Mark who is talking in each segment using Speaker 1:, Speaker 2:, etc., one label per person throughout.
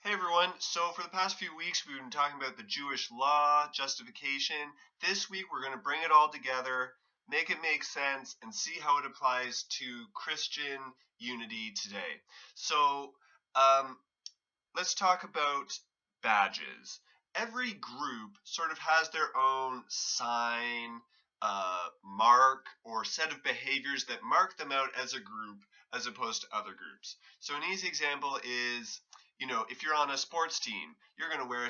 Speaker 1: Hey everyone, so for the past few weeks we've been talking about the Jewish law, justification. This week we're going to bring it all together, make it make sense, and see how it applies to Christian unity today. So um, let's talk about badges. Every group sort of has their own sign, mark, or set of behaviors that mark them out as a group as opposed to other groups. So an easy example is, if you're on a sports team, you're going to wear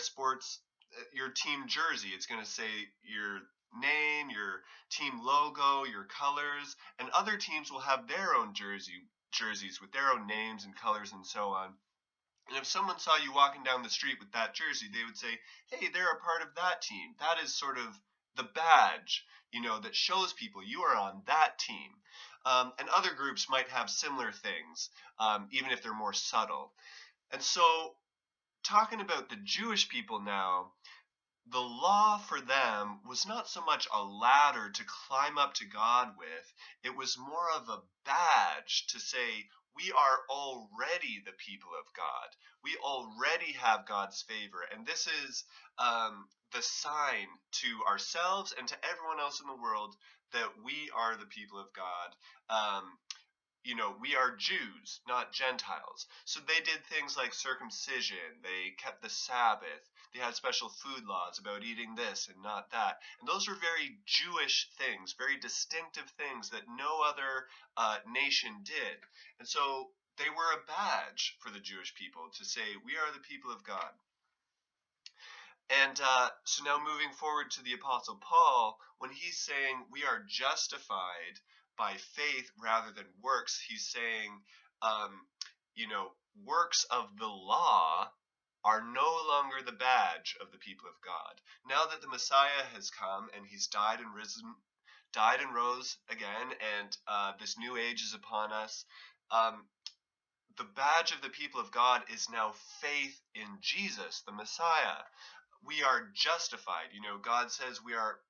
Speaker 1: your team jersey. It's going to say your name, your team logo, your colors, and other teams will have their own jerseys with their own names and colors and so on. And if someone saw you walking down the street with that jersey, they would say, hey, they're a part of that team. That is sort of the badge, that shows people you are on that team. And other groups might have similar things, even if they're more subtle. And so, talking about the Jewish people now, the law for them was not so much a ladder to climb up to God with, it was more of a badge to say, we are already the people of God. We already have God's favor. And this is the sign to ourselves and to everyone else in the world that we are the people of God. We are Jews, not Gentiles. So they did things like circumcision, they kept the Sabbath, they had special food laws about eating this and not that. And those are very Jewish things, very distinctive things that no other nation did. And so they were a badge for the Jewish people to say, we are the people of God. And so now moving forward to the Apostle Paul, when he's saying we are justified by faith rather than works, he's saying, works of the law are no longer the badge of the people of God. Now that the Messiah has come and he's died and rose again, and this new age is upon us, the badge of the people of God is now faith in Jesus, the Messiah. We are justified. God says we are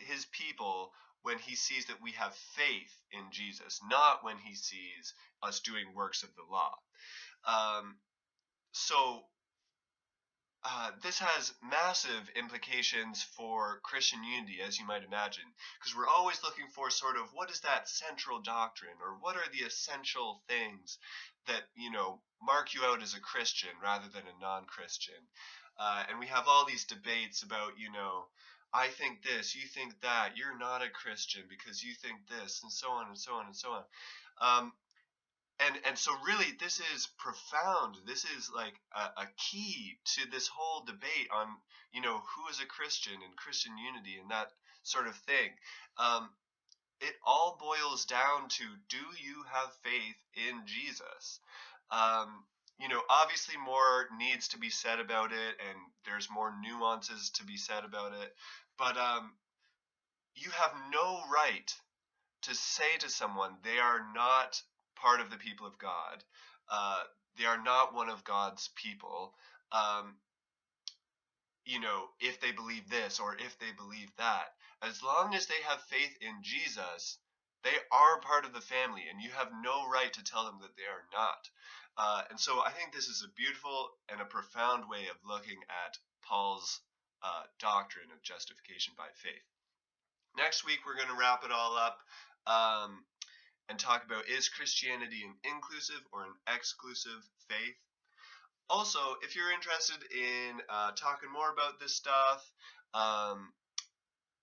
Speaker 1: his people when he sees that we have faith in Jesus, not when he sees us doing works of the law. So this has massive implications for Christian unity, as you might imagine, because we're always looking for sort of what is that central doctrine, or what are the essential things that, mark you out as a Christian rather than a non-Christian. And we have all these debates about, I think this, you think that, you're not a Christian because you think this, and so on and so on and so on. And so really this is profound. This is like a key to this whole debate on, who is a Christian and Christian unity and that sort of thing. It all boils down to, do you have faith in Jesus? Obviously more needs to be said about it, and there's more nuances to be said about it, but you have no right to say to someone they are not part of the people of God. They are not one of God's people. Um, if they believe this or if they believe that, as long as they have faith in Jesus, they are part of the family, and you have no right to tell them that they are not. And so I think this is a beautiful and a profound way of looking at Paul's doctrine of justification by faith. Next week, we're going to wrap it all up and talk about, is Christianity an inclusive or an exclusive faith? Also, if you're interested in talking more about this stuff,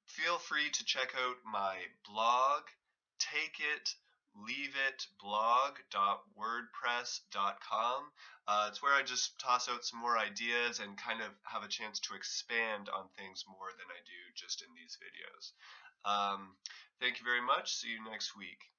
Speaker 1: feel free to check out my blog, takeitleaveitblog.wordpress.com. It's where I just toss out some more ideas and kind of have a chance to expand on things more than I do just in these videos. Thank you very much. See you next week.